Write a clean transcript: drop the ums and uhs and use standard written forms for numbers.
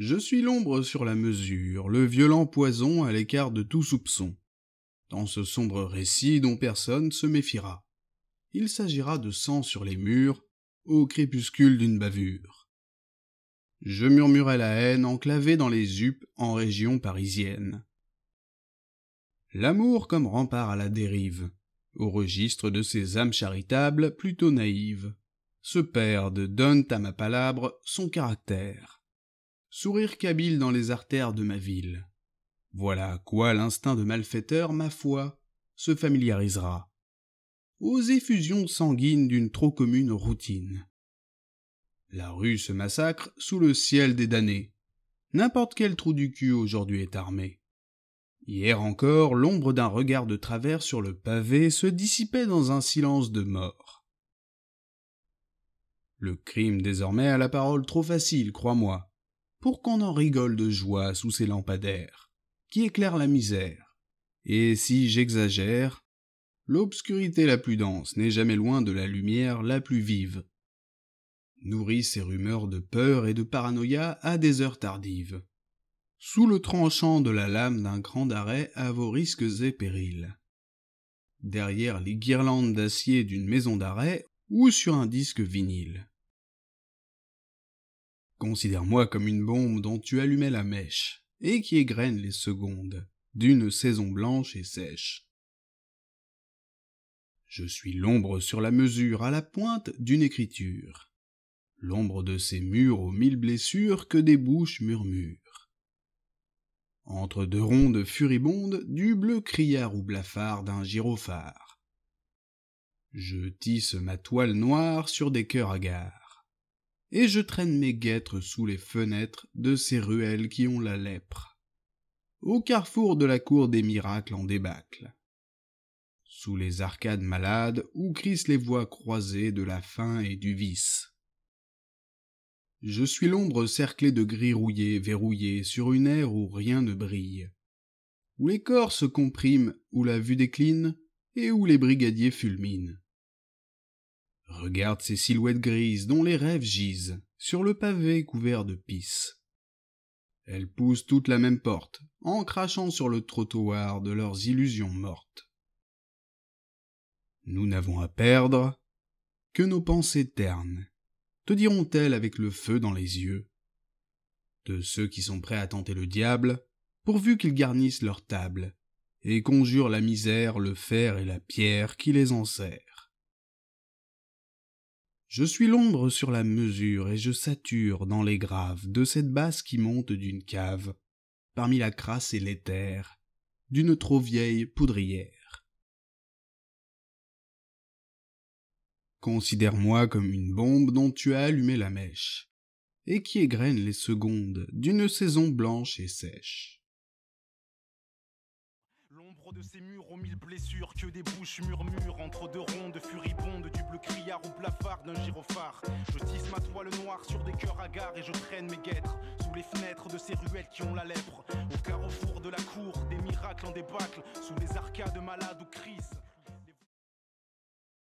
Je suis l'ombre sur la mesure, le violent poison à l'écart de tout soupçon. Dans ce sombre récit dont personne se méfiera. Il s'agira de sang sur les murs, au crépuscule d'une bavure. Je murmurai la haine enclavée dans les huppes en région parisienne. L'amour comme rempart à la dérive, au registre de ces âmes charitables plutôt naïves, se perdent, donnent à ma palabre son caractère. Sourire kabyle dans les artères de ma ville. Voilà à quoi l'instinct de malfaiteur, ma foi, se familiarisera. Aux effusions sanguines d'une trop commune routine. La rue se massacre sous le ciel des damnés. N'importe quel trou du cul aujourd'hui est armé. Hier encore, l'ombre d'un regard de travers sur le pavé se dissipait dans un silence de mort. Le crime désormais a la parole trop facile, crois-moi, pour qu'on en rigole de joie sous ces lampadaires, qui éclairent la misère. Et si j'exagère, l'obscurité la plus dense n'est jamais loin de la lumière la plus vive. Nourrit ces rumeurs de peur et de paranoïa à des heures tardives. Sous le tranchant de la lame d'un grand arrêt à vos risques et périls. Derrière les guirlandes d'acier d'une maison d'arrêt ou sur un disque vinyle. Considère-moi comme une bombe dont tu allumais la mèche, et qui égrène les secondes d'une saison blanche et sèche. Je suis l'ombre sur la mesure à la pointe d'une écriture, l'ombre de ces murs aux mille blessures que des bouches murmurent. Entre deux rondes furibondes du bleu criard ou blafard d'un gyrophare. Je tisse ma toile noire sur des cœurs hagards. Et je traîne mes guêtres sous les fenêtres de ces ruelles qui ont la lèpre, au carrefour de la cour des miracles en débâcle, sous les arcades malades où crissent les voies croisées de la faim et du vice. Je suis l'ombre cerclée de gris rouillés verrouillés sur une aire où rien ne brille, où les corps se compriment, où la vue décline, et où les brigadiers fulminent. Regarde ces silhouettes grises dont les rêves gisent sur le pavé couvert de pisse. Elles poussent toutes la même porte, en crachant sur le trottoir de leurs illusions mortes. Nous n'avons à perdre que nos pensées ternes, te diront-elles avec le feu dans les yeux. De ceux qui sont prêts à tenter le diable, pourvu qu'ils garnissent leur table, et conjurent la misère, le fer et la pierre qui les enserrent. Je suis l'ombre sur la mesure et je sature dans les graves de cette basse qui monte d'une cave, parmi la crasse et l'éther, d'une trop vieille poudrière. Considère-moi comme une bombe dont tu as allumé la mèche, et qui égrène les secondes d'une saison blanche et sèche. L'ombre de ces murs aux mille blessures que des bouches murmurent entre deux rondes furibondes du bleu criard ou blafard d'un gyrophare. Je tisse ma toile noire sur des cœurs hagards et je traîne mes guêtres sous les fenêtres de ces ruelles qui ont la lèpre, au carrefour de la cour des miracles en débâcle, sous les arcades malades où crissent